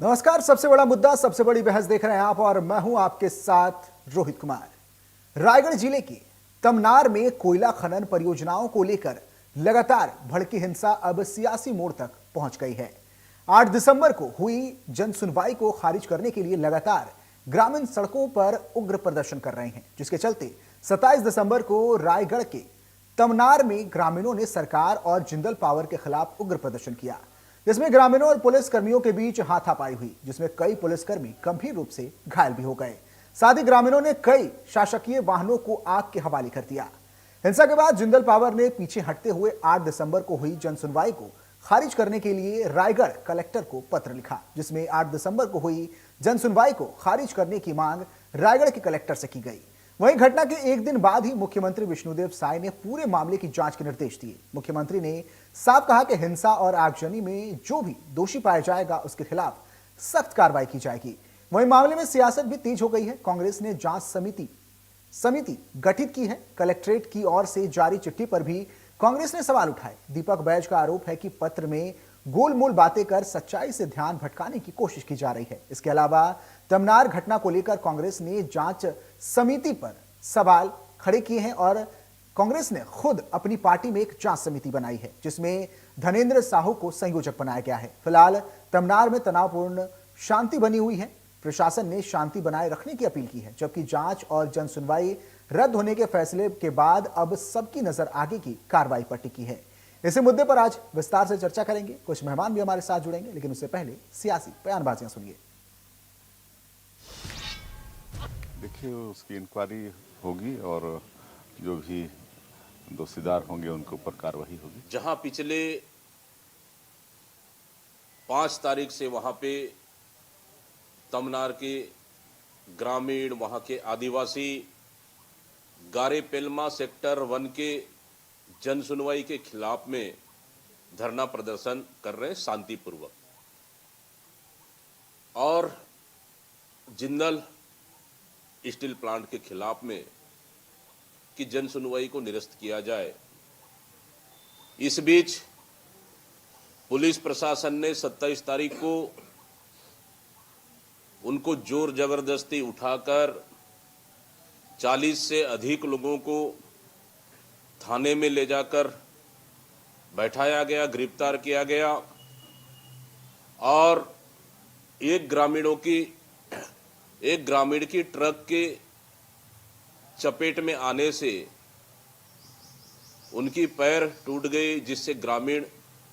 नमस्कार। सबसे बड़ा मुद्दा, सबसे बड़ी बहस देख रहे हैं आप और मैं हूं आपके साथ रोहित कुमार। रायगढ़ जिले के तमनार में कोयला खनन परियोजनाओं को लेकर लगातार भड़की हिंसा अब सियासी मोड़ तक पहुंच गई है। 8 दिसंबर को हुई जन सुनवाई को खारिज करने के लिए लगातार ग्रामीण सड़कों पर उग्र प्रदर्शन कर रहे हैं, जिसके चलते 27 दिसंबर को रायगढ़ के तमनार में ग्रामीणों ने सरकार और जिंदल पावर के खिलाफ उग्र प्रदर्शन किया, जिसमें ग्रामीणों और पुलिस कर्मियों के बीच हाथापाई हुई, जिसमें कई पुलिसकर्मी गंभीर रूप से घायल भी हो गए। साथ ही ग्रामीणों ने कई शासकीय वाहनों को आग के हवाले कर दिया। हिंसा के बाद जिंदल पावर ने पीछे हटते हुए 8 दिसंबर को हुई जनसुनवाई को खारिज करने के लिए रायगढ़ कलेक्टर को पत्र लिखा, जिसमें 8 दिसंबर को हुई जनसुनवाई को खारिज करने की मांग रायगढ़ के कलेक्टर से की गई। वहीं घटना के एक दिन बाद ही मुख्यमंत्री विष्णुदेव साय ने पूरे मामले की जांच के निर्देश दिए। मुख्यमंत्री ने साफ कहा कि हिंसा और आगजनी में जो भी दोषी पाया जाएगा उसके खिलाफ सख्त कार्रवाई की जाएगी। वहीं मामले में सियासत भी तेज हो गई है। कांग्रेस ने जांच समिति गठित की है। कलेक्ट्रेट की ओर से जारी चिट्ठी पर भी कांग्रेस ने सवाल उठाए। दीपक बैज का आरोप है कि पत्र में गोलमोल बातें कर सच्चाई से ध्यान भटकाने की कोशिश की जा रही है। इसके अलावा तमनार घटना को लेकर कांग्रेस ने जांच समिति पर सवाल खड़े किए हैं और कांग्रेस ने खुद अपनी पार्टी में एक जांच समिति बनाई है, जिसमें धनेंद्र साहू को संयोजक बनाया गया है। फिलहाल तमनार में तनावपूर्ण शांति बनी हुई है। प्रशासन ने शांति बनाए रखने की अपील की है, जबकि जांच और जनसुनवाई रद्द होने के फैसले के बाद अब सबकी नजर आगे की कार्रवाई पर टिकी है। इसी मुद्दे पर आज विस्तार से चर्चा करेंगे। कुछ मेहमान भी हमारे साथ जुड़ेंगे, लेकिन उससे पहले सियासी बयानबाजियां सुनिए। देखिए, उसकी इंक्वायरी होगी और जो भी दोषीदार होंगे उनके ऊपर कार्रवाई होगी। जहां पिछले 5 तारीख से वहां पे तमनार के ग्रामीण, वहां के आदिवासी गारे पेलमा सेक्टर 1 के जन सुनवाई के खिलाफ में धरना प्रदर्शन कर रहे हैं शांतिपूर्वक, और जिंदल स्टील प्लांट के खिलाफ में कि जन सुनवाई को निरस्त किया जाए। इस बीच पुलिस प्रशासन ने 27 तारीख को उनको जोर जबरदस्ती उठाकर 40 से अधिक लोगों को थाने में ले जाकर बैठाया गया, गिरफ्तार किया गया, और एक ग्रामीण की ट्रक के चपेट में आने से उनकी पैर टूट गई, जिससे ग्रामीण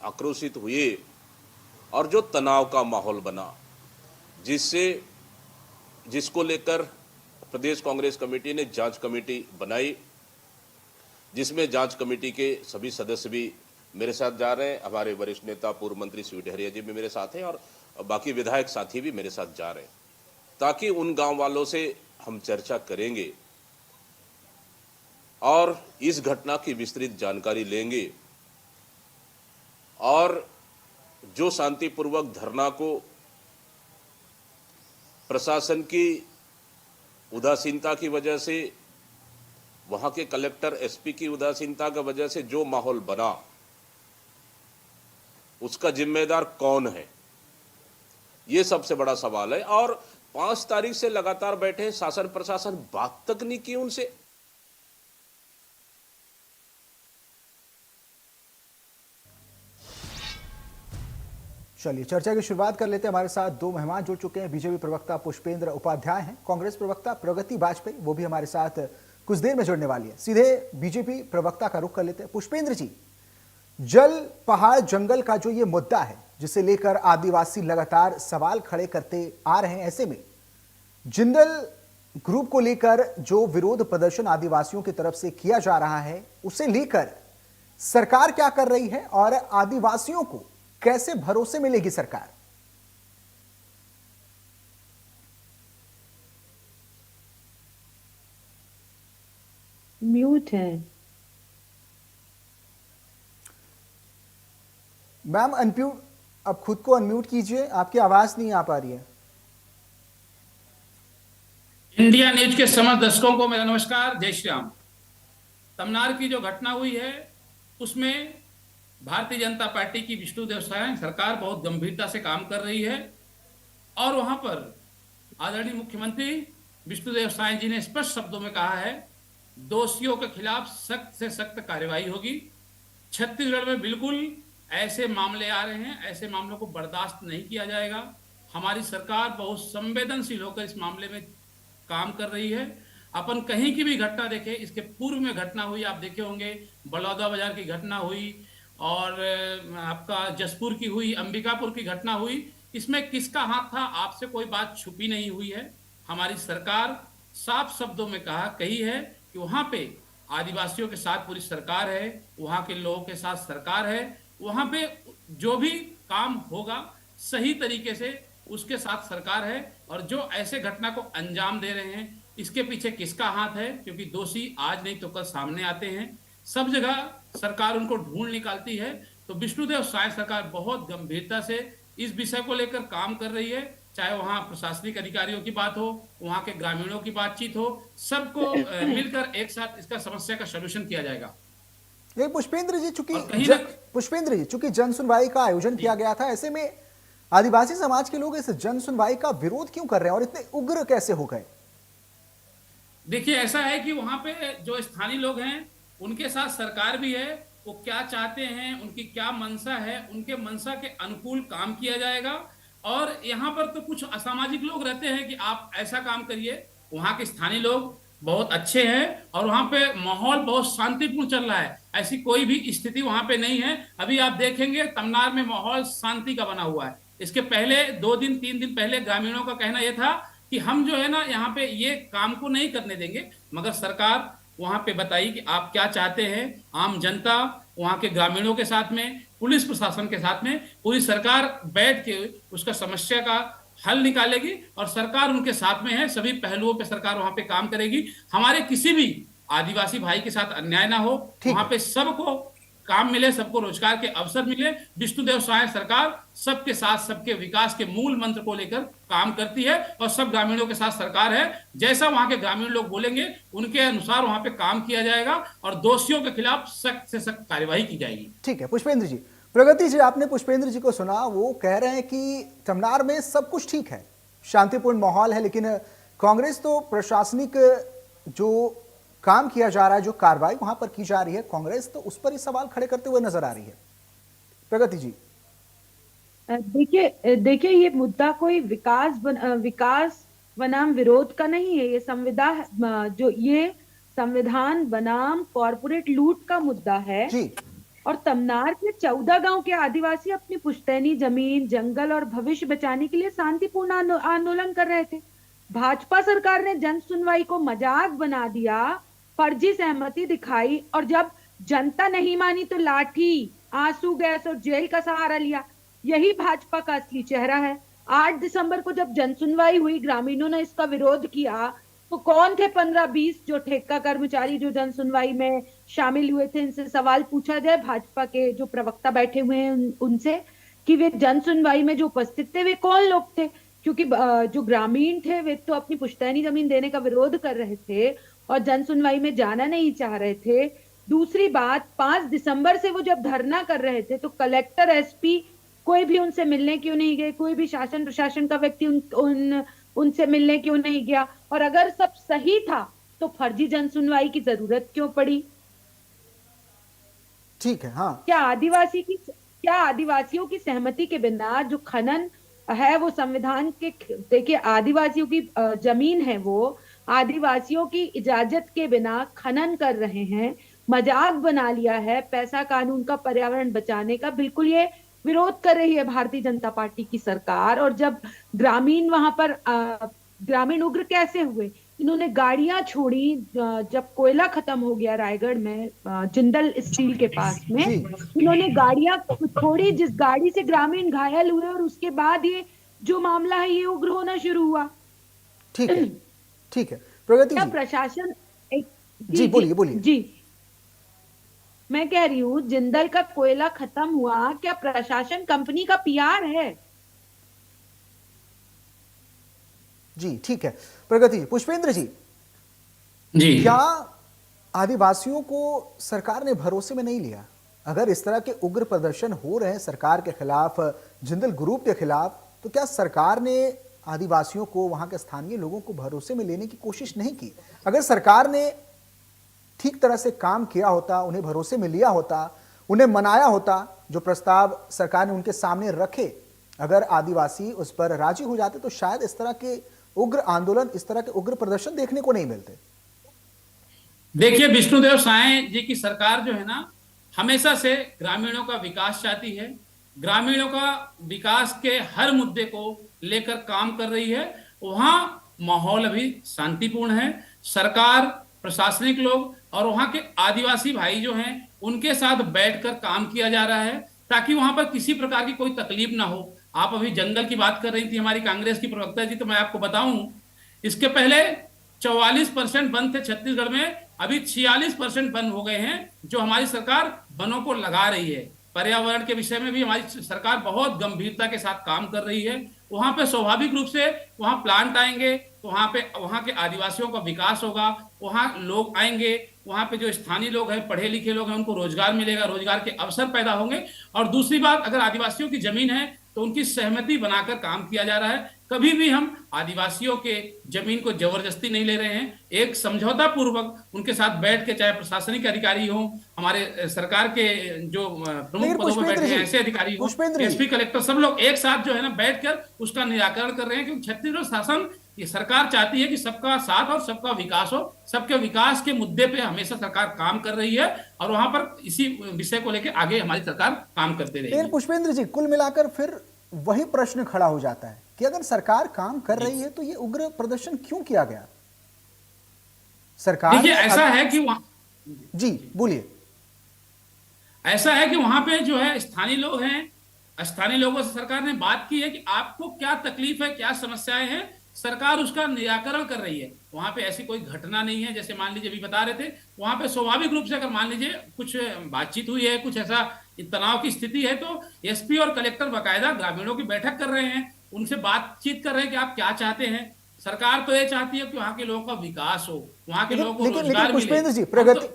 आक्रोशित हुए और जो तनाव का माहौल बना, जिसको लेकर प्रदेश कांग्रेस कमेटी ने जांच कमेटी बनाई, जिसमें जांच कमेटी के सभी सदस्य भी मेरे साथ जा रहे हैं। हमारे वरिष्ठ नेता पूर्व मंत्री श्री ढेरिया जी भी मेरे साथ हैं और बाकी विधायक साथी भी मेरे साथ जा रहे हैं, ताकि उन गांव वालों से हम चर्चा करेंगे और इस घटना की विस्तृत जानकारी लेंगे, और जो शांतिपूर्वक धरना को प्रशासन की उदासीनता की वजह से, वहां के कलेक्टर एसपी की उदासीनता की वजह से जो माहौल बना, उसका जिम्मेदार कौन है, ये सबसे बड़ा सवाल है। और 5 तारीख से लगातार बैठे शासन प्रशासन बात तक नहीं की उनसे। चलिए चर्चा की शुरुआत कर लेते हैं। हमारे साथ 2 मेहमान जुड़ चुके हैं। बीजेपी प्रवक्ता पुष्पेंद्र उपाध्याय हैं, कांग्रेस प्रवक्ता प्रगति वाजपेयी, वो भी हमारे साथ कुछ देर में जुड़ने वाली है। सीधे बीजेपी प्रवक्ता का रुख कर लेते हैं। पुष्पेंद्र जी, जल पहाड़ जंगल का जो ये मुद्दा है, जिसे लेकर आदिवासी लगातार सवाल खड़े करते आ रहे हैं, ऐसे में जिंदल ग्रुप को लेकर जो विरोध प्रदर्शन आदिवासियों की तरफ से किया जा रहा है, उसे लेकर सरकार क्या कर रही है और आदिवासियों को कैसे भरोसे में लेगी सरकार? म्यूट है मैम। अनम्यूट, अब खुद को अनम्यूट कीजिए, आपकी आवाज नहीं आ पा रही है। इंडिया न्यूज के समस्त दर्शकों को मेरा नमस्कार, जय श्री राम। तमनार की जो घटना हुई है उसमें भारतीय जनता पार्टी की विष्णुदेव साय सरकार बहुत गंभीरता से काम कर रही है। और वहां पर आदरणीय मुख्यमंत्री विष्णुदेव साय जी ने स्पष्ट शब्दों में कहा है, दोषियों के खिलाफ सख्त से सख्त कार्रवाई होगी। छत्तीसगढ़ में बिल्कुल ऐसे मामले आ रहे हैं, ऐसे मामलों को बर्दाश्त नहीं किया जाएगा। हमारी सरकार बहुत संवेदनशील होकर इस मामले में काम कर रही है। अपन कहीं की भी घटना देखें, इसके पूर्व में घटना हुई, आप देखे होंगे बलौदा बाजार की घटना हुई और आपका जसपुर की हुई, अंबिकापुर की घटना हुई, इसमें किसका हाथ था, आपसे कोई बात छुपी नहीं हुई है। हमारी सरकार साफ शब्दों में कही है कि वहां पे आदिवासियों के साथ पूरी सरकार है, वहां के लोगों के साथ सरकार है, वहां पे जो भी काम होगा सही तरीके से उसके साथ सरकार है। और जो ऐसे घटना को अंजाम दे रहे हैं, इसके पीछे किसका हाथ है, क्योंकि दोषी आज नहीं तो कल सामने आते हैं। सब जगह सरकार उनको ढूंढ निकालती है। तो विष्णुदेव साय सरकार बहुत गंभीरता से इस विषय को लेकर काम कर रही है, चाहे वहां प्रशासनिक अधिकारियों की बात हो, वहां के ग्रामीणों की बातचीत हो, सबको मिलकर एक साथ इसका समस्या का सलूशन किया जाएगा। ये पुष्पेंद्र जी, चूंकि जन सुनवाई का आयोजन किया गया था, ऐसे में आदिवासी समाज के लोग इस जन सुनवाई का विरोध क्यों कर रहे हैं और इतने उग्र कैसे हो गए? देखिए, ऐसा है कि वहां पे जो स्थानीय लोग हैं उनके साथ सरकार भी है। वो क्या चाहते हैं, उनकी क्या मंशा है, उनके मंशा के अनुकूल काम किया जाएगा। और यहाँ पर तो कुछ असामाजिक लोग रहते हैं कि आप ऐसा काम करिए। वहाँ के स्थानीय लोग बहुत अच्छे हैं और वहाँ पे माहौल बहुत शांतिपूर्ण चल रहा है। ऐसी कोई भी स्थिति वहाँ पे नहीं है। अभी आप देखेंगे तमनार में माहौल शांति का बना हुआ है। इसके पहले 2 दिन 3 दिन पहले ग्रामीणों का कहना यह था कि हम जो है ना यहाँ पे ये काम को नहीं करने देंगे, मगर सरकार वहां पे बताई कि आप क्या चाहते हैं। आम जनता, वहां के ग्रामीणों के साथ में, पुलिस प्रशासन के साथ में पूरी सरकार बैठ के उसका समस्या का हल निकालेगी और सरकार उनके साथ में है। सभी पहलुओं पे सरकार वहां पे काम करेगी। हमारे किसी भी आदिवासी भाई के साथ अन्याय ना हो, वहां पे सबको काम मिले, सबको रोजगार के अवसर मिले। विष्णुदेव साय सरकार सबके साथ सबके विकास के मूल मंत्र को लेकर काम करती है और सब ग्रामीणों के साथ सरकार है। जैसा वहां के ग्रामीण लोग बोलेंगे उनके अनुसार वहां पे काम किया जाएगा और दोषियों के खिलाफ सख्त से सख्त कार्यवाही की जाएगी। ठीक है पुष्पेंद्र जी। प्रगति जी, आपने पुष्पेंद्र जी को सुना, वो कह रहे हैं कि तमनार में सब कुछ ठीक है, शांतिपूर्ण माहौल है, लेकिन कांग्रेस तो प्रशासनिक जो काम किया जा रहा है, जो कार्रवाई वहां पर की जा रही है, कांग्रेस तो उस पर ही सवाल खड़े करते हुए नजर आ रही है। प्रगति जी, देखिए ये मुद्दा कोई विकास बनाम विरोध का नहीं है। ये संविधान बनाम कॉर्पोरेट लूट का मुद्दा है जी। और तमनार के 14 गांव के आदिवासी अपनी पुश्तैनी जमीन, जंगल और भविष्य बचाने के लिए शांतिपूर्ण आंदोलन कर रहे थे। भाजपा सरकार ने जन सुनवाई को मजाक बना दिया, फर्जी सहमति दिखाई और जब जनता नहीं मानी तो लाठी, आंसू गैस और जेल का सहारा लिया। यही भाजपा का असली चेहरा है। 8 दिसंबर को जब जन सुनवाई हुई, ग्रामीणों ने इसका विरोध किया, तो कौन थे 15-20 जो ठेका कर्मचारी जो जन सुनवाई में शामिल हुए थे? इनसे सवाल पूछा जाए, भाजपा के जो प्रवक्ता बैठे हुए हैं उनसे, कि वे जन सुनवाई में जो उपस्थित थे वे कौन लोग थे? क्योंकि जो ग्रामीण थे वे तो अपनी पुश्तैनी जमीन देने का विरोध कर रहे थे और जन सुनवाई में जाना नहीं चाह रहे थे। दूसरी बात, 5 दिसंबर से वो जब धरना कर रहे थे तो कलेक्टर, एसपी कोई भी उनसे मिलने क्यों नहीं गए? कोई भी शासन प्रशासन का व्यक्ति उनसे मिलने क्यों नहीं गया? और अगर सब सही था तो फर्जी जन सुनवाई की जरूरत क्यों पड़ी? ठीक है। हाँ, क्या आदिवासियों की सहमति के बिना जो खनन है वो संविधान के, देखिए आदिवासियों की जमीन है, वो आदिवासियों की इजाजत के बिना खनन कर रहे हैं, मजाक बना लिया है पैसा कानून का, पर्यावरण बचाने का। बिल्कुल ये विरोध कर रही है भारतीय जनता पार्टी की सरकार। और जब ग्रामीण वहां पर ग्रामीण उग्र कैसे हुए, इन्होंने गाड़ियां छोड़ी। जब कोयला खत्म हो गया रायगढ़ में जिंदल स्टील के पास में, इन्होंने गाड़ियां छोड़ी, जिस गाड़ी से ग्रामीण घायल हुए और उसके बाद ये जो मामला है ये उग्र होना शुरू हुआ। ठीक है, ठीक है। प्रगति क्या जी, प्रशासन जी बोलिए। जी, मैं कह रही हूँ जिंदल का कोयला खत्म हुआ, क्या प्रशासन कंपनी का पीआर है? जी ठीक है। प्रगति जी, पुष्पेंद्र जी, क्या आदिवासियों को सरकार ने भरोसे में नहीं लिया? अगर इस तरह के उग्र प्रदर्शन हो रहे हैं सरकार के खिलाफ, जिंदल ग्रुप के खिलाफ, तो क्या सरकार ने आदिवासियों को, वहां के स्थानीय लोगों को भरोसे में लेने की कोशिश नहीं की? अगर सरकार ने ठीक तरह से काम किया होता, उन्हें भरोसे में लिया होता, उन्हें मनाया होता, जो प्रस्ताव सरकार ने उनके सामने रखे, अगर आदिवासी उस पर राजी हो जाते तो शायद इस तरह के उग्र आंदोलन, इस तरह के उग्र प्रदर्शन देखने को नहीं मिलते। देखिए, विष्णुदेव साय जी की सरकार जो है ना, हमेशा से ग्रामीणों का विकास चाहती है, ग्रामीणों का विकास के हर मुद्दे को लेकर काम कर रही है। वहां माहौल अभी शांतिपूर्ण है। सरकार, प्रशासनिक लोग और वहां के आदिवासी भाई जो हैं, उनके साथ बैठकर काम किया जा रहा है ताकि वहां पर किसी प्रकार की कोई तकलीफ ना हो। आप अभी जंगल की बात कर रही थी हमारी कांग्रेस की प्रवक्ता जी, तो मैं आपको बताऊं, इसके पहले 44% वन थे छत्तीसगढ़ में, अभी 46% वन हो गए हैं, जो हमारी सरकार वनों को लगा रही है। पर्यावरण के विषय में भी हमारी सरकार बहुत गंभीरता के साथ काम कर रही है। वहां पे स्वाभाविक रूप से वहां प्लांट आएंगे तो वहां के आदिवासियों का विकास होगा, वहां लोग आएंगे, वहां पे जो स्थानीय लोग हैं, पढ़े लिखे लोग हैं, उनको रोजगार मिलेगा, रोजगार के अवसर पैदा होंगे। और दूसरी बात, अगर आदिवासियों की जमीन है तो उनकी सहमति बनाकर काम किया जा रहा है। कभी भी हम आदिवासियों के जमीन को जबरदस्ती नहीं ले रहे हैं, एक समझौता पूर्वक उनके साथ बैठ के, चाहे प्रशासनिक अधिकारी हो, हमारे सरकार के जो प्रमुख पदों पर बैठे हैं ऐसे अधिकारी हो, एसपी, कलेक्टर, सब लोग एक साथ जो है ना बैठकर उसका निराकरण कर रहे हैं। क्योंकि छत्तीसगढ़ शासन, ये सरकार चाहती है कि सबका साथ और सबका विकास हो। सबके विकास के मुद्दे पे हमेशा सरकार काम कर रही है और वहां पर इसी विषय को लेकर आगे हमारी सरकार काम करते रहेगी। पुष्पेंद्र जी, कुल मिलाकर फिर वही प्रश्न खड़ा हो जाता है कि अगर सरकार काम कर रही है तो ये उग्र प्रदर्शन क्यों किया गया? सरकार, देखिए, ऐसा है कि जी बोलिए। ऐसा है कि वहां पे जो है स्थानीय लोग हैं, स्थानीय लोगों से सरकार ने बात की है कि आपको क्या तकलीफ है, क्या समस्याएं हैं, सरकार उसका निराकरण कर रही है। वहां पे ऐसी कोई घटना नहीं है, जैसे मान लीजिए अभी बता रहे थे, वहां पे स्वाभाविक रूप से अगर मान लीजिए कुछ बातचीत हुई है, कुछ ऐसा तनाव की स्थिति है, तो एसपी और कलेक्टर बाकायदा ग्रामीणों की बैठक कर रहे हैं, उनसे बातचीत कर रहे हैं कि आप क्या चाहते हैं। सरकार तो ये चाहती है कि वहां के लोगों का विकास हो, वहां के लोगों को रोजगार मिले। पुष्पेंद्र जी,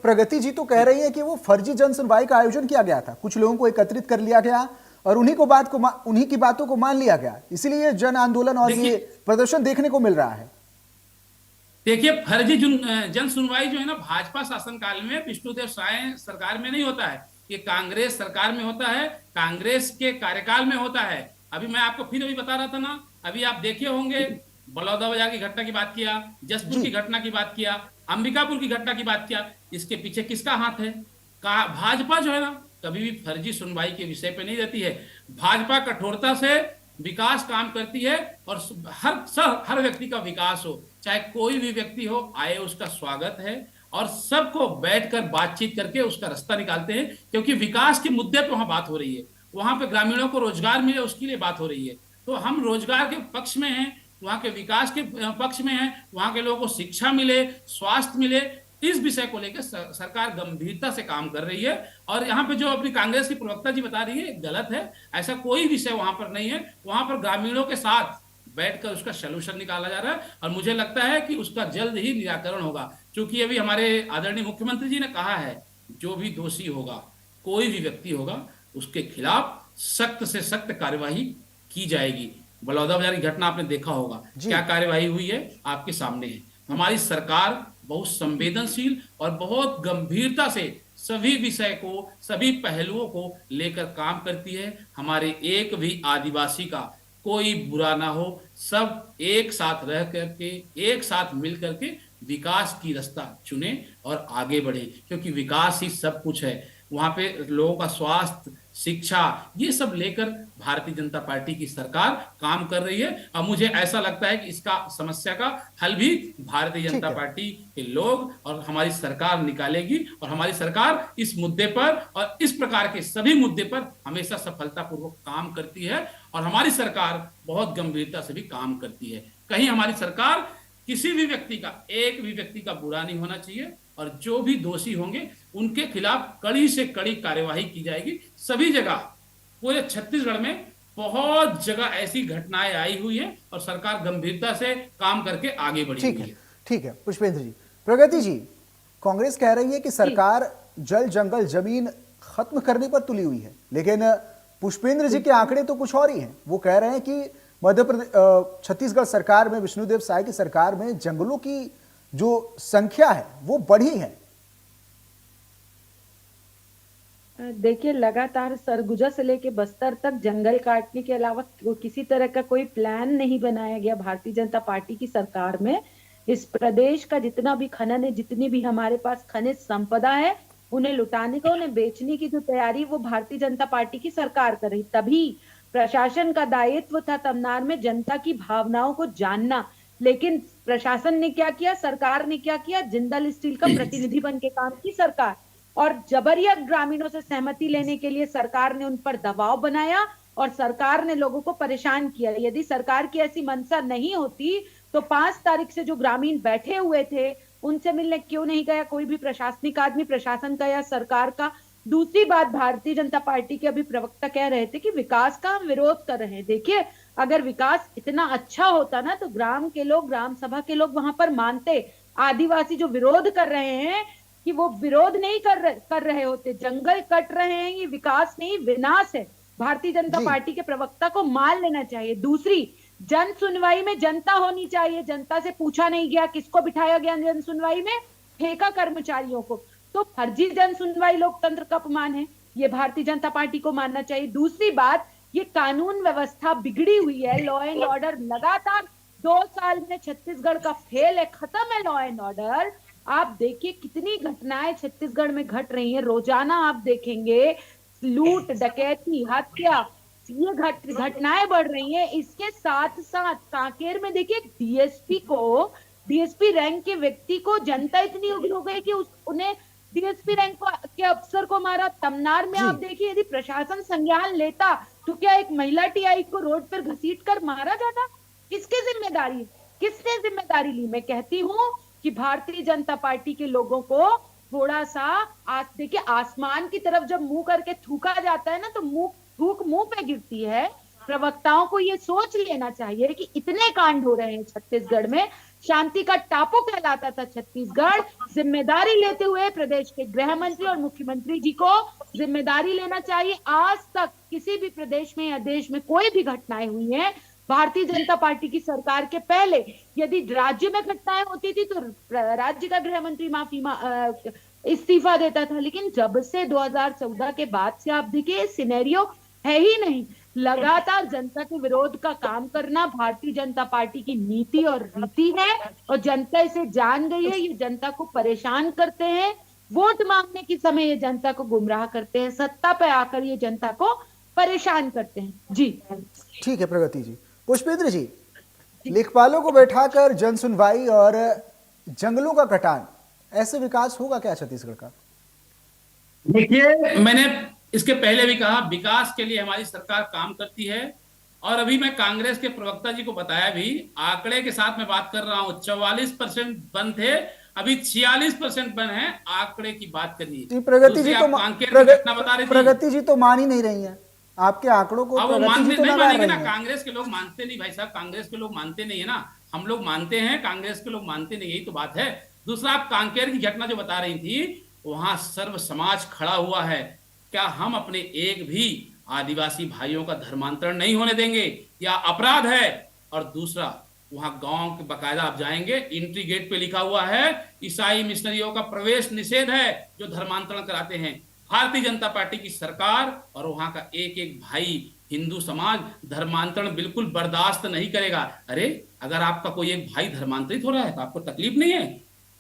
प्रगति जी तो कह रही है कि वो फर्जी जन सुनवाई का आयोजन किया गया था, कुछ लोगों को एकत्रित कर लिया गया और उन्हीं की बातों को मान लिया गया, इसीलिए जन आंदोलन और ये प्रदर्शन देखने को मिल रहा है। देखिए, फर्जी जन सुनवाई जो है ना, भाजपा शासनकाल में, विष्णुदेव साय सरकार में नहीं होता है, ये कांग्रेस सरकार में होता है, कांग्रेस के कार्यकाल में होता है। अभी मैं आपको फिर अभी बता रहा था ना, अभी आप देखे होंगे, बलौदाबाजार की घटना की बात किया, जसपुर की घटना की बात किया, अंबिकापुर की घटना की बात किया, इसके पीछे किसका हाथ है? भाजपा जो है ना, कभी भी फर्जी सुनवाई के विषय पे नहीं रहती है। भाजपा कठोरता से विकास काम करती है और हर व्यक्ति का विकास हो, चाहे कोई भी व्यक्ति हो, आए, उसका स्वागत है और सबको बैठकर बातचीत करके उसका रास्ता निकालते हैं। क्योंकि विकास के मुद्दे पे वहां बात हो रही है, वहां पे ग्रामीणों को रोजगार मिले उसके लिए बात हो रही है। तो हम रोजगार के पक्ष में हैं, वहां के विकास के पक्ष में हैं, वहां के लोगों को शिक्षा मिले, स्वास्थ्य मिले, इस विषय को लेकर सरकार गंभीरता से काम कर रही है। और यहाँ पे जो अपनी कांग्रेस की प्रवक्ता जी बता रही है, गलत है। ऐसा कोई विषय वहां पर नहीं है, वहां पर ग्रामीणों के साथ बैठकर उसका सलूशन निकाला जा रहा है और मुझे लगता है कि उसका जल्द ही निराकरण होगा। क्योंकि अभी हमारे आदरणीय मुख्यमंत्री जी ने कहा है, जो भी दोषी होगा, कोई भी व्यक्ति होगा, उसके खिलाफ सख्त से सख्त कार्यवाही की जाएगी। बलौदाबाजार की घटना आपने देखा होगा, क्या कार्यवाही हुई है आपके सामने है। हमारी सरकार बहुत संवेदनशील और बहुत गंभीरता से सभी विषय को, सभी पहलुओं को लेकर काम करती है। हमारे एक भी आदिवासी का कोई बुरा ना हो, सब एक साथ रह करके, एक साथ मिल करके विकास की रास्ता चुने और आगे बढ़े, क्योंकि विकास ही सब कुछ है। वहां पे लोगों का स्वास्थ्य, शिक्षा, ये सब लेकर भारतीय जनता पार्टी की सरकार काम कर रही है। और मुझे ऐसा लगता है कि इसका समस्या का हल भी भारतीय जनता पार्टी के लोग और हमारी सरकार निकालेगी और हमारी सरकार इस मुद्दे पर और इस प्रकार के सभी मुद्दे पर हमेशा सफलतापूर्वक काम करती है और हमारी सरकार बहुत गंभीरता से भी काम करती है। कहीं हमारी सरकार किसी भी व्यक्ति का, एक भी व्यक्ति का बुरा नहीं होना चाहिए और जो भी दोषी होंगे उनके खिलाफ कड़ी से कड़ी कार्यवाही की जाएगी। सभी जगह, पूरे छत्तीसगढ़ में बहुत जगह ऐसी घटनाएं आई हुई है और सरकार गंभीरता से काम करके आगे बढ़ी हुई है। ठीक है पुष्पेंद्र जी। प्रगति जी, कांग्रेस कह रही है कि सरकार जल जंगल जमीन खत्म करने पर तुली हुई है, लेकिन पुष्पेंद्र जी के आंकड़े तो कुछ और ही हैं। वो कह रहे हैं कि मध्य प्रदेश छत्तीसगढ़ सरकार में, विष्णुदेव साय की सरकार में जंगलों की जो संख्या है वो बढ़ी है। देखिए, लगातार सरगुजा से लेके बस्तर तक जंगल काटने के अलावा किसी तरह का कोई प्लान नहीं बनाया गया भारतीय जनता पार्टी की सरकार में। इस प्रदेश का जितना भी खनन है, जितनी भी हमारे पास खनिज संपदा है, उन्हें लुटाने का, उन्हें बेचने की जो तैयारी वो भारतीय जनता पार्टी की सरकार कर रही। तभी प्रशासन का दायित्व था तमनार में जनता की भावनाओं को जानना, लेकिन प्रशासन ने क्या किया, सरकार ने क्या किया, जिंदल स्टील का प्रतिनिधि बन के काम की सरकार, और जबरिया ग्रामीणों से सहमति लेने के लिए सरकार ने उन पर दबाव बनाया और सरकार ने लोगों को परेशान किया। यदि सरकार की ऐसी मंशा नहीं होती तो 5 तारीख से जो ग्रामीण बैठे हुए थे उनसे मिलने क्यों नहीं गया कोई भी प्रशासनिक आदमी, प्रशासन का या सरकार का। दूसरी बात, भारतीय जनता पार्टी के अभी प्रवक्ता कह रहे थे कि विकास का हम विरोध कर रहे हैं। देखिए, अगर विकास इतना अच्छा होता ना तो ग्राम के लोग, ग्राम सभा के लोग वहां पर मानते। आदिवासी जो विरोध कर रहे हैं कि वो विरोध नहीं कर रहे होते, जंगल कट रहे हैं, ये विकास नहीं विनाश है। भारतीय जनता पार्टी के प्रवक्ता को मान लेना चाहिए। दूसरी, जन सुनवाई में जनता होनी चाहिए। जनता से पूछा नहीं गया, किसको बिठाया गया जन सुनवाई में? ठेका कर्मचारियों को। तो फर्जी जन सुनवाई लोकतंत्र का अपमान है, ये भारतीय जनता पार्टी को मानना चाहिए। दूसरी बात, ये कानून व्यवस्था बिगड़ी हुई है, लॉ एंड ऑर्डर लगातार 2 साल में छत्तीसगढ़ का फेल है, खत्म है लॉ एंड ऑर्डर। आप देखिए कितनी घटनाएं छत्तीसगढ़ में घट रही हैं, रोजाना आप देखेंगे लूट, डकैती, हत्या, ये घटनाएं बढ़ रही हैं। इसके साथ साथ कांकेर में देखिए डीएसपी रैंक के व्यक्ति को जनता इतनी उग्र हो गई कि उन्हें डीएसपी रैंक के अफसर को मारा। तमनार में आप देखिए, यदि प्रशासन संज्ञान लेता तो क्या एक महिला टीआई को रोड पर घसीट कर मारा जाता? किसकी जिम्मेदारी, किसने जिम्मेदारी ली? मैं कहती हूँ कि भारतीय जनता पार्टी के लोगों को थोड़ा सा देखिए, आसमान की तरफ जब मुंह करके थूका जाता है ना तो थूक मुंह पे गिरती है। प्रवक्ताओं को ये सोच लेना चाहिए कि इतने कांड हो रहे हैं छत्तीसगढ़ में, शांति का टापू कहलाता था छत्तीसगढ़। जिम्मेदारी लेते हुए प्रदेश के गृह मंत्री और मुख्यमंत्री जी को जिम्मेदारी लेना चाहिए। आज तक किसी भी प्रदेश में या देश में कोई भी घटनाएं हुई हैं, भारतीय जनता पार्टी की सरकार के पहले यदि राज्य में घटनाएं होती थी तो राज्य का गृह मंत्री इस्तीफा देता था। लेकिन जब से 2014 के बाद से आप देखिए सिनेरियो है ही नहीं। लगातार जनता के विरोध का काम करना भारतीय जनता पार्टी की नीति और रीति है, और जनता इसे जान गई है। ये जनता को परेशान करते हैं, वोट मांगने के समय ये जनता को गुमराह करते हैं, सत्ता पे आकर ये जनता को परेशान करते हैं। जी ठीक है प्रगति जी। पुष्पेंद्र जी, लेखपालों को बैठाकर जन सुनवाई और जंगलों का कटान, ऐसे विकास होगा क्या छत्तीसगढ़ का? देखिए, मैंने इसके पहले भी कहा, विकास के लिए हमारी सरकार काम करती है। और अभी मैं कांग्रेस के प्रवक्ता जी को बताया भी, आंकड़े के साथ मैं बात कर रहा हूं, 44% बन थे, अभी 46% बन है। आंकड़े की बात करिए। प्रगति जी तो बता रही थी, प्रगति जी तो मान ही नहीं रही है आपके आंकड़ों को। अब वो मानते नहीं मानेंगे ना, कांग्रेस के लोग मानते नहीं भाई साहब, कांग्रेस के लोग मानते नहीं है ना। हम लोग मानते हैं, कांग्रेस के लोग मानते नहीं, यही तो बात है। दूसरा, आप कांकेर की घटना जो बता रही थी, वहां सर्व समाज खड़ा हुआ है। क्या हम अपने एक भी आदिवासी भाइयों का धर्मांतरण नहीं होने देंगे? या अपराध है? और दूसरा, वहां गांव के बकायदा आप जाएंगे, एंट्री गेट पे लिखा हुआ है ईसाई मिशनरियों का प्रवेश निषेध है जो धर्मांतरण कराते हैं। भारतीय जनता पार्टी की सरकार और वहां का एक एक भाई हिंदू समाज धर्मांतरण बिल्कुल बर्दाश्त नहीं करेगा। अरे, अगर आपका कोई एक भाई धर्मांतरित हो रहा है तो आपको तकलीफ नहीं है?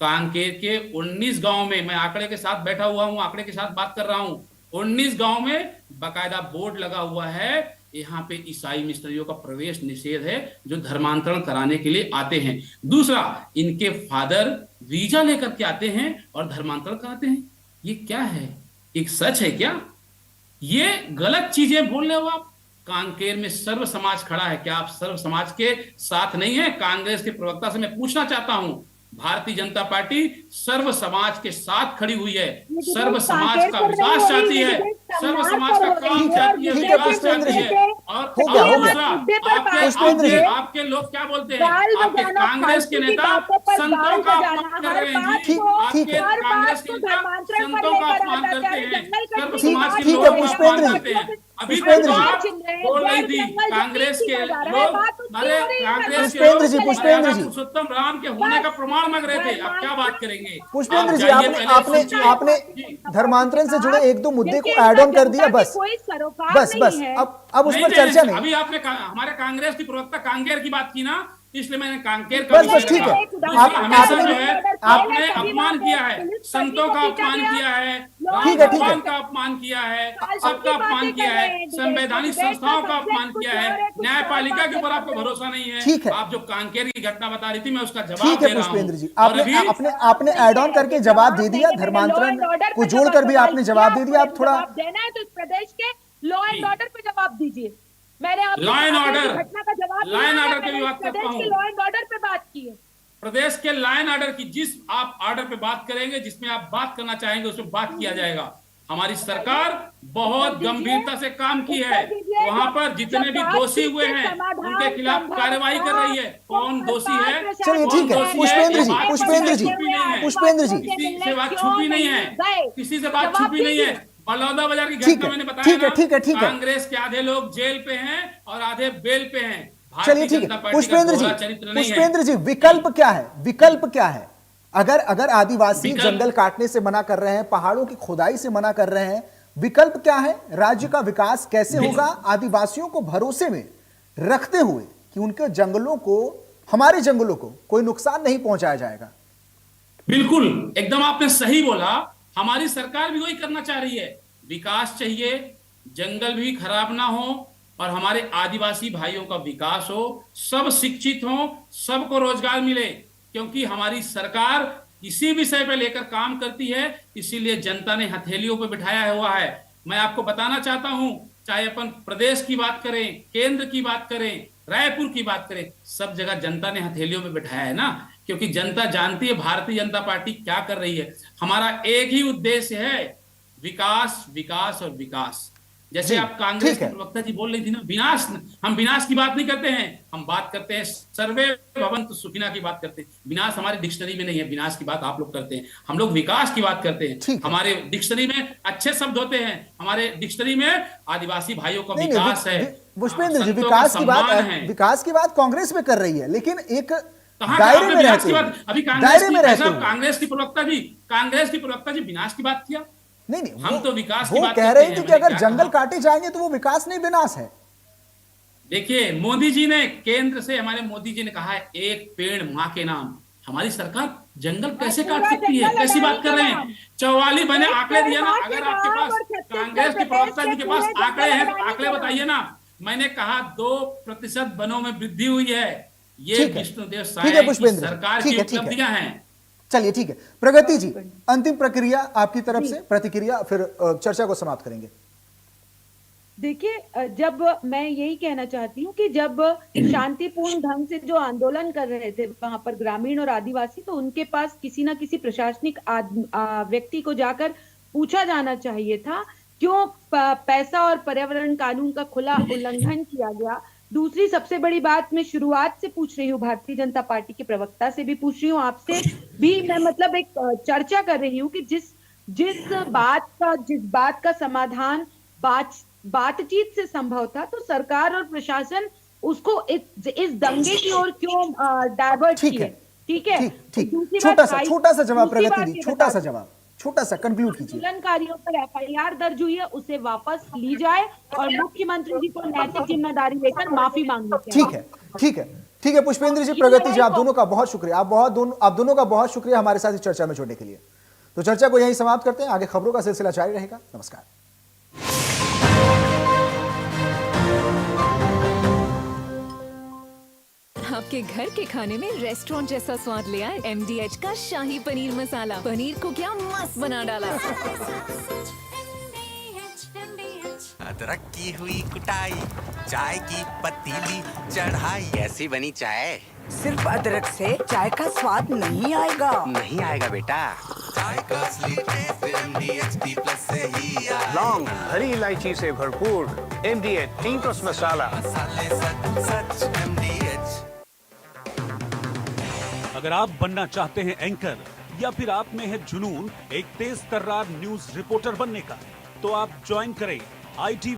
कांकेर के 19 गांव में, मैं आंकड़े के साथ बैठा हुआ हूं, आंकड़े के साथ बात कर रहा हूं, 19 गांव में बकायदा बोर्ड लगा हुआ है, यहाँ पे ईसाई मिशनरियों का प्रवेश निषेध है जो धर्मांतरण कराने के लिए आते हैं। दूसरा, इनके फादर वीजा लेकर के आते हैं और धर्मांतरण कराते हैं। ये क्या है? एक सच है क्या? ये गलत चीजें बोल रहे हो आप। कांकेर में सर्व समाज खड़ा है, क्या आप सर्व समाज के साथ नहीं है? कांग्रेस के प्रवक्ता से मैं पूछना चाहता हूं, भारतीय जनता पार्टी सर्व समाज के साथ खड़ी हुई है, सर्व समाज का विकास चाहती है, सर्व समाज का काम चाहती है, विकास चाहती है। और दूसरा, आपके लोग क्या बोलते हैं? आपके कांग्रेस के नेता संतों का अपमान कर रहे हैं जी। आपके कांग्रेस के नेता संतों का अपमान करते हैं, सर्व समाज के लोगों का अपमान करते हैं। अभी तक पुष्पेंद्र तो जी। आप बोल रही थी कांग्रेस के लोग, अरे कांग्रेस के पुष्पेंद्र जी, लोग पुष्पेंद्र जी। पुरुषोत्तम राम के होने का प्रमाण मांग रहे थे। अब क्या बात करेंगे? पुष्पेंद्र आप जी, जाइए, आपने पहले आपने सोचिए। आपने जी। धर्मांतरण से जुड़े एक दो मुद्दे को जिनके ऐड ऑन कर जनता दिया, की बस कोई सरोकार बस नहीं बस है। अब उस नहीं पर चर्चा नहीं। अभी आपने हमारे कांग्रेस की प्रवक्ता कांकेर की बात की ना, इसलिए मैंने कांकेर का बस विषय बस ठीक रखा। है। दूसरा, हमेशा आपने जो है आप आपने अपमान किया है, संतों का अपमान किया है, राम ठीक है, ठीक है। भगवान का अपमान किया है, सबका अपमान किया है, संवैधानिक संस्थाओं का अपमान किया है, न्यायपालिका के ऊपर आपको भरोसा नहीं है। ठीक है। आप जो कांकेर की घटना बता रही थी, मैं उसका जवाब ठीक है दे रहा हूं। पुष्पेंद्र जी, और आपने अभी आपने आपने ऐड ऑन करके जवाब दे दिया, धर्मांतरण को जोड़कर भी आपने जवाब दे दिया। आप थोड़ा जवाब देना है तो इस प्रदेश के लॉ एंड ऑर्डर पे जवाब दीजिए। मैंने आपसे लॉ एंड आपने ऑर्डर, घटना का जवाब लॉ एंड दिया है, ऑर्डर की मैंने बात इस करता प्रदेश हूं। के लॉ एंड ऑर्डर पे बात की है। प्रदेश के लाइन ऑर्डर की जिस आप ऑर्डर पे बात करेंगे, जिसमें आप बात करना चाहेंगे, उसमें बात किया जाएगा। हमारी सरकार बहुत गंभीरता से काम की है। वहां पर जितने भी दोषी हुए हैं उनके खिलाफ कार्रवाई कर रही है। कौन दोषी है, चलिए, कौन ठीक है। दोषी पुष्पेंद्र ये जी, बात पुष्पेंद्र जी, छुपी नहीं है। पुष्पेंद्र जी। किसी से बात छुपी नहीं है, किसी से बात छुपी नहीं है। बलौदा बाजार की ठीक घटना है, मैंने बताया ठीक है, ना, ठीक है, ठीक है। कांग्रेस के आधे लोग जेल पे हैं और आधे बेल पे हैं। चलिए, भारतीय ठीक जनता है पार्टी का पुष्पेंद्र जी, दोहरा चरित्र नहीं है। पुष्पेंद्र जी, विकल्प क्या है? विकल्प क्या है? अगर अगर आदिवासी विकल्प- जंगल काटने से मना कर रहे हैं, पहाड़ों की खुदाई से मना कर रहे हैं, विकल्प क्या है? राज्य का विकास कैसे होगा आदिवासियों को भरोसे में रखते हुए कि उनके जंगलों को, हमारे जंगलों को कोई नुकसान नहीं पहुंचाया जाएगा? बिल्कुल, एकदम आपने सही बोला। हमारी सरकार भी वही करना चाह रही है। विकास चाहिए, जंगल भी खराब ना हो और हमारे आदिवासी भाइयों का विकास हो, सब शिक्षित हो, सबको रोजगार मिले। क्योंकि हमारी सरकार किसी विषय पे लेकर काम करती है, इसीलिए जनता ने हथेलियों पे बिठाया हुआ है। मैं आपको बताना चाहता हूं, चाहे अपन प्रदेश की बात करें, केंद्र की बात करें, रायपुर की बात करें, सब जगह जनता ने हथेलियों में बिठाया है ना। क्योंकि जनता जानती है भारतीय जनता पार्टी क्या कर रही है। हमारा एक ही उद्देश्य है, विकास, विकास और विकास। जैसे जी, आप कांग्रेस ठीक की है। प्रवक्ता जी बोल रही थी ना, विनाश, हम विनाश की बात नहीं करते हैं, हम बात करते हैं सर्वे भवन्तु सुखिनः की बात करते हैं। विनाश हमारे डिक्शनरी में नहीं है, विनाश की बात आप लोग करते हैं। हम लोग विकास की बात करते हैं। ठीक है। हमारे डिक्शनरी में अच्छे शब्द होते हैं, हमारे डिक्शनरी में आदिवासी भाइयों का नहीं विकास नहीं, है, पुष्पेंद्र जी, संतों का विकास की बात, सम्मान है। विकास की बात कांग्रेस में कर रही है, लेकिन एक कहाँ दायरे आपने में विनाश रहते की हुए, बात, अभी दायरे में रहते हुए। कांग्रेस की प्रवक्ता जी विनाश की बात किया। नहीं नहीं, हम तो विकास की वो बात कह करते रहे हैं, थे कि मैंने अगर क्या जंगल कहा? काटे जाएंगे तो वो विकास नहीं, विनाश है। देखिए, मोदी जी ने, केंद्र से हमारे मोदी जी ने कहा है, एक पेड़ मां के नाम। हमारी सरकार जंगल कैसे काट सकती है? कैसी बात कर रहे हैं? 44 मैंने आंकड़े दिया ना। अगर आपके पास, कांग्रेस के प्रवक्ता जी के पास आंकड़े हैं तो आंकड़े बताइए ना। मैंने कहा 2% वनों में वृद्धि हुई है। ये ठीक है, विष्णुदेव ठीक है साय की पुष्पेंद्र जी, सरकार ठीक की है, ठीक है। उपलब्धियां हैं। चलिए, ठीक है। प्रगति जी, अंतिम प्रक्रिया आपकी तरफ से, प्रतिक्रिया, फिर चर्चा को समाप्त करेंगे। देखिए, जब मैं यही कहना चाहती हूँ कि जब शांतिपूर्ण ढंग से जो आंदोलन कर रहे थे वहां पर ग्रामीण और आदिवासी, तो उनके पास किसी ना किसी प्रशासनिक व्यक्ति को जाकर पूछा जाना चाहिए था, क्यों पैसा और पर्यावरण कानून का खुला उल्लंघन किया गया। दूसरी सबसे बड़ी बात मैं शुरुआत से पूछ रही हूँ, भारतीय जनता पार्टी के प्रवक्ता से भी पूछ रही हूँ, आपसे भी मैं मतलब एक चर्चा कर रही हूँ कि जिस बात का समाधान बातचीत से संभव था, तो सरकार और प्रशासन उसको इस दंगे की ओर क्यों डाइवर्ट ठीक किए? है, ठीक है। ठीक। दूसरी छोटा बात, सा जवाब दूसरी प्रगति बात दी, ये छोटा बता सा जवाब, छोटा सा कंक्लूड कीजिए। आंदोलनकारियों पर FIR दर्ज हुई है, उसे वापस ली जाए और मुख्यमंत्री जी को नैतिक जिम्मेदारी लेकर माफी मांगनी चाहिए। ठीक है, ठीक है, ठीक है। पुष्पेंद्र जी, प्रगति जी, आप दोनों का बहुत शुक्रिया, आप दोनों का बहुत शुक्रिया हमारे साथ इस चर्चा में जुड़ने के लिए। तो चर्चा को यहीं समाप्त करते हैं, आगे खबरों का सिलसिला जारी रहेगा। नमस्कार। आपके घर के खाने में रेस्टोरेंट जैसा स्वाद ले आए MDH का शाही पनीर मसाला। पनीर को क्या मस्त बना डाला। अदरक की हुई कुटाई, चाय की पतीली चढ़ाई, कैसी बनी चाय? सिर्फ अदरक से चाय का स्वाद नहीं आएगा। नहीं आएगा बेटा, चाय का असली टेस्ट MDH टी प्लस से ही आएगा। लौंग, हरी इलायची से भरपूर MDH टी प्लस मसाला। मसाले सच सच MDH। अगर आप बनना चाहते हैं एंकर या फिर आप में है जुनून एक तेज तर्रार न्यूज रिपोर्टर बनने का, तो आप ज्वाइन करें IT